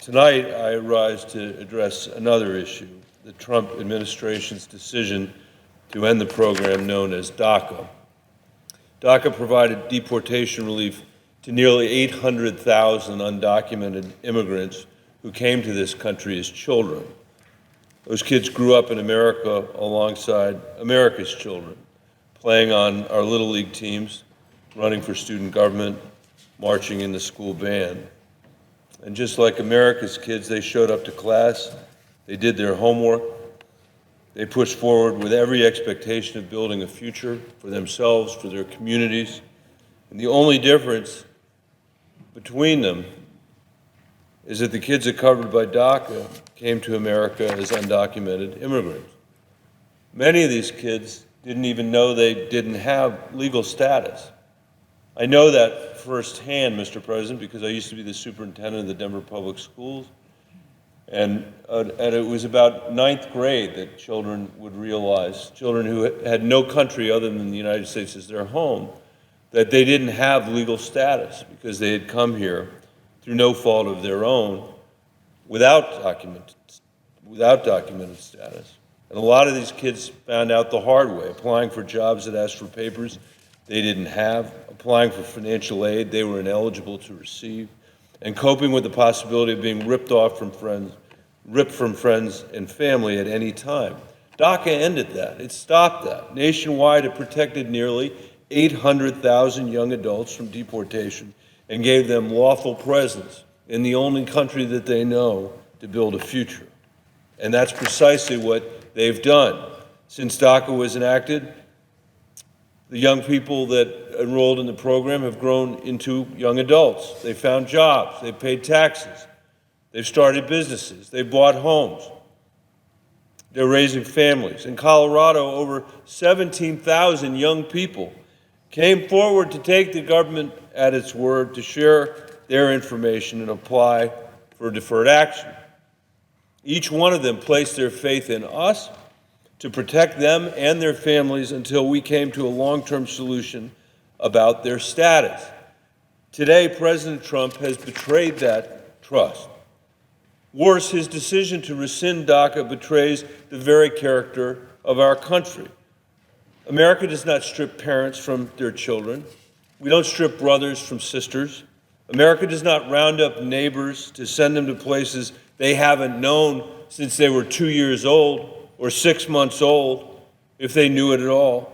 Tonight, I rise to address another issue, the Trump administration's decision to end the program known as DACA. DACA provided deportation relief to nearly 800,000 undocumented immigrants who came to this country as children. Those kids grew up in America alongside America's children, playing on our Little League teams, running for student government, marching in the school band. And just like America's kids, they showed up to class, they did their homework, they pushed forward with every expectation of building a future for themselves, for their communities. And the only difference between them is that the kids that covered by DACA came to America as undocumented immigrants. Many of these kids didn't even know they didn't have legal status. I know that firsthand, Mr. President, because I used to be the superintendent of the Denver Public Schools. And it was about ninth grade that children would realize, children who had no country other than the United States as their home, that they didn't have legal status because they had come here through no fault of their own without documented status. And a lot of these kids found out the hard way, applying for jobs that asked for papers they didn't have, applying for financial aid they were ineligible to receive, and coping with the possibility of being ripped from friends and family at any time. DACA ended that. It stopped that. Nationwide, it protected nearly 800,000 young adults from deportation and gave them lawful presence in the only country that they know to build a future. And that's precisely what they've done. Since DACA was enacted, the young people that enrolled in the program have grown into young adults. They found jobs, they paid taxes, they've started businesses, they bought homes, they're raising families. In Colorado, over 17,000 young people came forward to take the government at its word, to share their information and apply for deferred action. Each one of them placed their faith in us to protect them and their families until we came to a long-term solution about their status. Today, President Trump has betrayed that trust. Worse, his decision to rescind DACA betrays the very character of our country. America does not strip parents from their children. We don't strip brothers from sisters. America does not round up neighbors to send them to places they haven't known since they were 2 years old or 6 months old, if they knew it at all.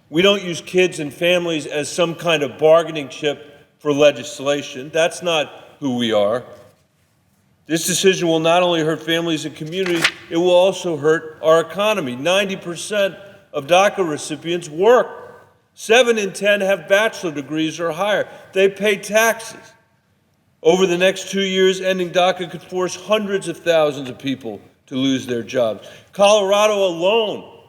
We don't use kids and families as some kind of bargaining chip for legislation. That's not who we are. This decision will not only hurt families and communities, it will also hurt our economy. 90% of DACA recipients work. 7 in 10 have bachelor degrees or higher. They pay taxes. Over the next 2 years, ending DACA could force hundreds of thousands of people to lose their jobs. Colorado alone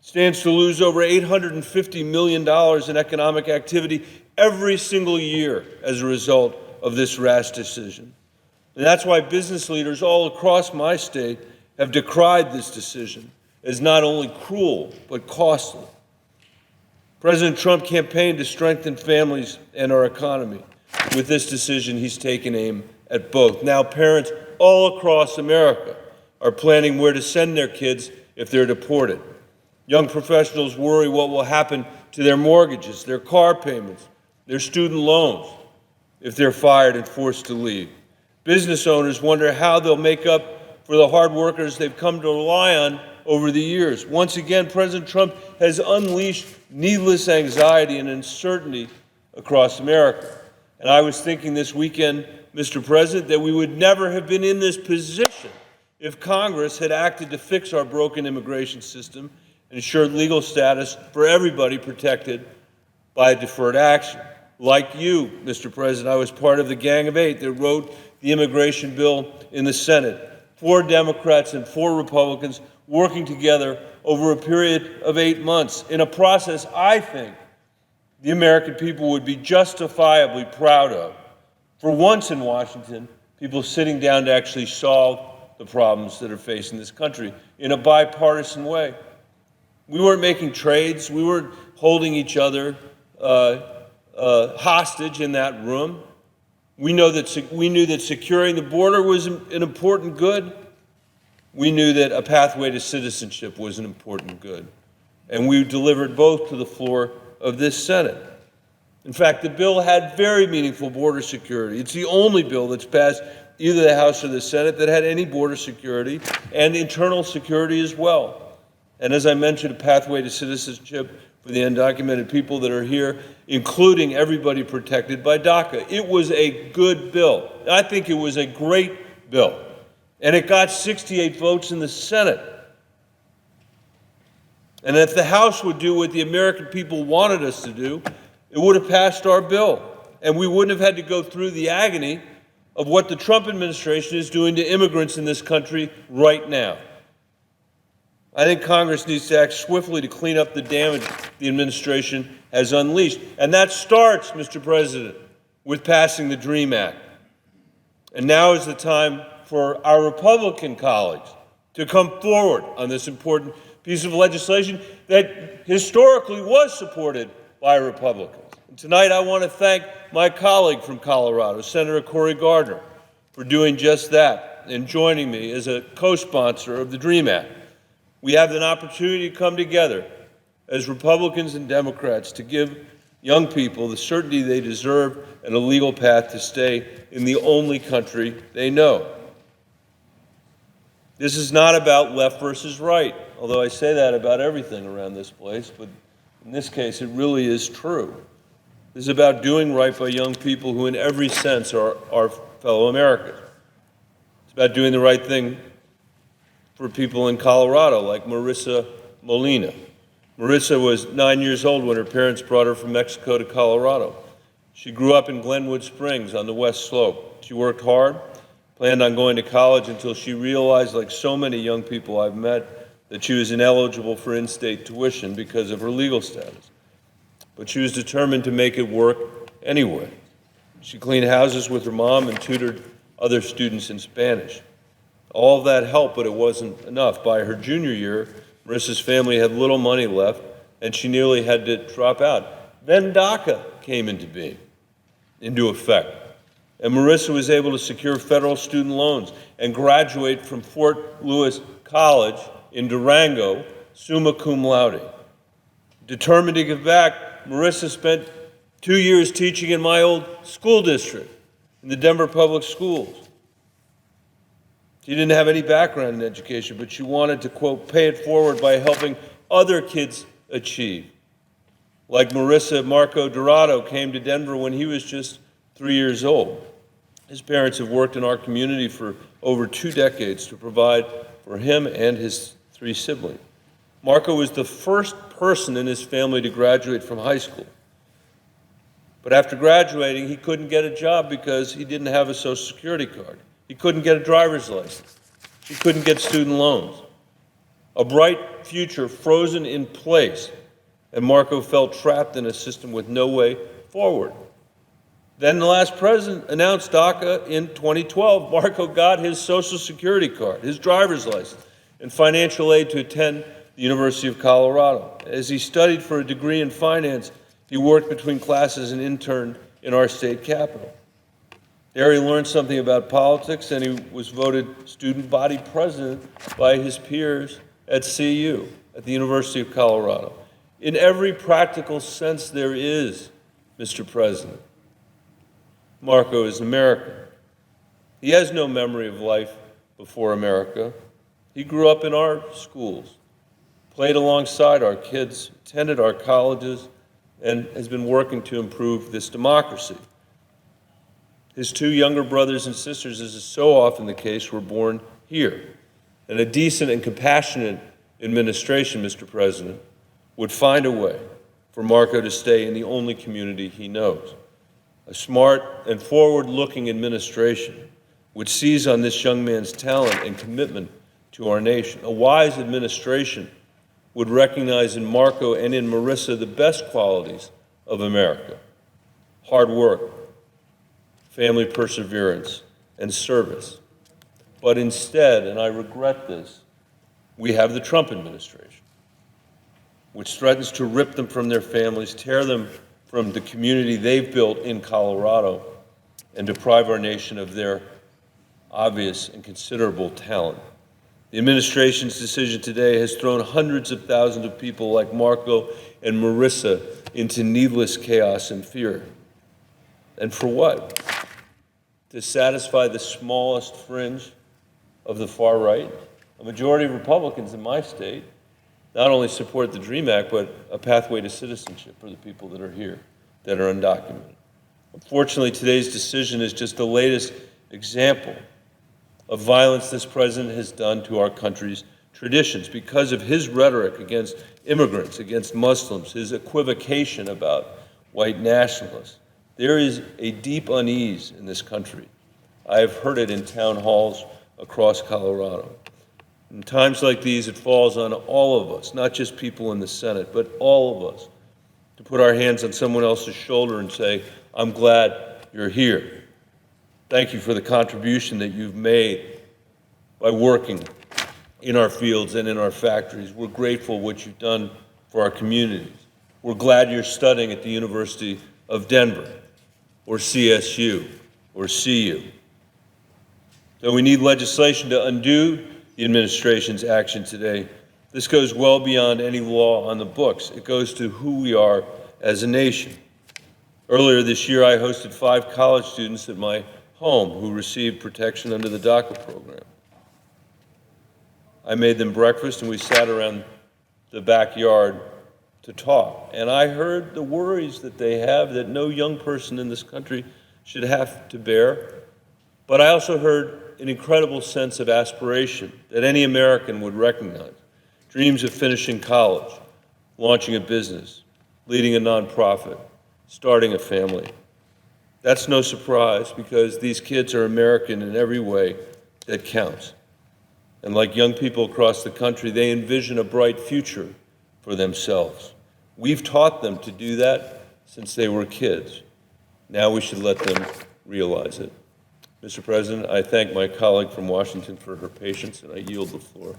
stands to lose over $850 million in economic activity every single year as a result of this rash decision. And that's why business leaders all across my state have decried this decision as not only cruel, but costly. President Trump campaigned to strengthen families and our economy. With this decision, he's taken aim at both. Now, parents all across America are planning where to send their kids if they're deported. Young professionals worry what will happen to their mortgages, their car payments, their student loans if they're fired and forced to leave. Business owners wonder how they'll make up for the hard workers they've come to rely on over the years. Once again, President Trump has unleashed needless anxiety and uncertainty across America. And I was thinking this weekend, Mr. President, that we would never have been in this position if Congress had acted to fix our broken immigration system and ensured legal status for everybody protected by deferred action. Like you, Mr. President, I was part of the Gang of Eight that wrote the immigration bill in the Senate. 4 Democrats and 4 Republicans working together over a period of 8 months in a process I think the American people would be justifiably proud of. For once in Washington, people sitting down to actually solve the problems that are facing this country in a bipartisan way. We weren't making trades. We weren't holding each other hostage in that room. We knew that securing the border was an important good. We knew that a pathway to citizenship was an important good. And we delivered both to the floor of this Senate. In fact, the bill had very meaningful border security. It's the only bill that's passed either the House or the Senate that had any border security and internal security as well. And as I mentioned, a pathway to citizenship for the undocumented people that are here, including everybody protected by DACA. It was a good bill. I think it was a great bill. And it got 68 votes in the Senate. And if the House would do what the American people wanted us to do, it would have passed our bill. And we wouldn't have had to go through the agony of what the Trump administration is doing to immigrants in this country right now. I think Congress needs to act swiftly to clean up the damage the administration has unleashed. And that starts, Mr. President, with passing the DREAM Act. And now is the time for our Republican colleagues to come forward on this important piece of legislation that historically was supported by Republicans. And tonight I want to thank my colleague from Colorado, Senator Cory Gardner, for doing just that and joining me as a co-sponsor of the DREAM Act. We have an opportunity to come together as Republicans and Democrats to give young people the certainty they deserve and a legal path to stay in the only country they know. This is not about left versus right, although I say that about everything around this place, but in this case it really is true. This is about doing right by young people who in every sense are our fellow Americans. It's about doing the right thing for people in Colorado, like Marissa Molina. Marissa was 9 years old when her parents brought her from Mexico to Colorado. She grew up in Glenwood Springs on the West Slope. She worked hard, planned on going to college until she realized, like so many young people I've met, that she was ineligible for in-state tuition because of her legal status. But she was determined to make it work anyway. She cleaned houses with her mom and tutored other students in Spanish. All of that helped, but it wasn't enough. By her junior year, Marissa's family had little money left, and she nearly had to drop out. Then DACA came into effect, and Marissa was able to secure federal student loans and graduate from Fort Lewis College in Durango, summa cum laude. Determined to give back, Marissa spent 2 years teaching in my old school district, in the Denver Public Schools. She didn't have any background in education, but she wanted to, quote, pay it forward by helping other kids achieve. Like Marissa, Marco Dorado came to Denver when he was just 3 years old. His parents have worked in our community for over 2 decades to provide for him and his 3 siblings. Marco was the first person in his family to graduate from high school. But after graduating, he couldn't get a job because he didn't have a Social Security card. He couldn't get a driver's license. He couldn't get student loans. A bright future frozen in place, and Marco felt trapped in a system with no way forward. Then the last president announced DACA in 2012. Marco got his Social Security card, his driver's license, and financial aid to attend the University of Colorado. As he studied for a degree in finance, he worked between classes and interned in our state capitol. There he learned something about politics, and he was voted student body president by his peers at CU, at the University of Colorado. In every practical sense there is, Mr. President, Marco is an American. He has no memory of life before America. He grew up in our schools, played alongside our kids, attended our colleges, and has been working to improve this democracy. His 2 younger brothers and sisters, as is so often the case, were born here. And a decent and compassionate administration, Mr. President, would find a way for Marco to stay in the only community he knows. A smart and forward-looking administration would seize on this young man's talent and commitment to our nation. A wise administration would recognize in Marco and in Marissa the best qualities of America: hard work, family perseverance, and service. But instead, and I regret this, we have the Trump administration, which threatens to rip them from their families, tear them from the community they've built in Colorado, and deprive our nation of their obvious and considerable talent. The administration's decision today has thrown hundreds of thousands of people like Marco and Marissa into needless chaos and fear. And for what? To satisfy the smallest fringe of the far right? A majority of Republicans in my state not only support the DREAM Act, but a pathway to citizenship for the people that are here, that are undocumented. Unfortunately, today's decision is just the latest example of violence this president has done to our country's traditions because of his rhetoric against immigrants, against Muslims, his equivocation about white nationalists. There is a deep unease in this country. I have heard it in town halls across Colorado. In times like these, it falls on all of us, not just people in the Senate, but all of us, to put our hands on someone else's shoulder and say, I'm glad you're here. Thank you for the contribution that you've made by working in our fields and in our factories. We're grateful for what you've done for our communities. We're glad you're studying at the University of Denver, or CSU, or CU. So we need legislation to undo the administration's action today. This goes well beyond any law on the books. It goes to who we are as a nation. Earlier this year, I hosted 5 college students at my home who received protection under the DACA program. I made them breakfast and we sat around the backyard to talk. And I heard the worries that they have that no young person in this country should have to bear. But I also heard an incredible sense of aspiration that any American would recognize. Dreams of finishing college, launching a business, leading a nonprofit, starting a family. That's no surprise because these kids are American in every way that counts. And like young people across the country, they envision a bright future for themselves. We've taught them to do that since they were kids. Now we should let them realize it. Mr. President, I thank my colleague from Washington for her patience, and I yield the floor.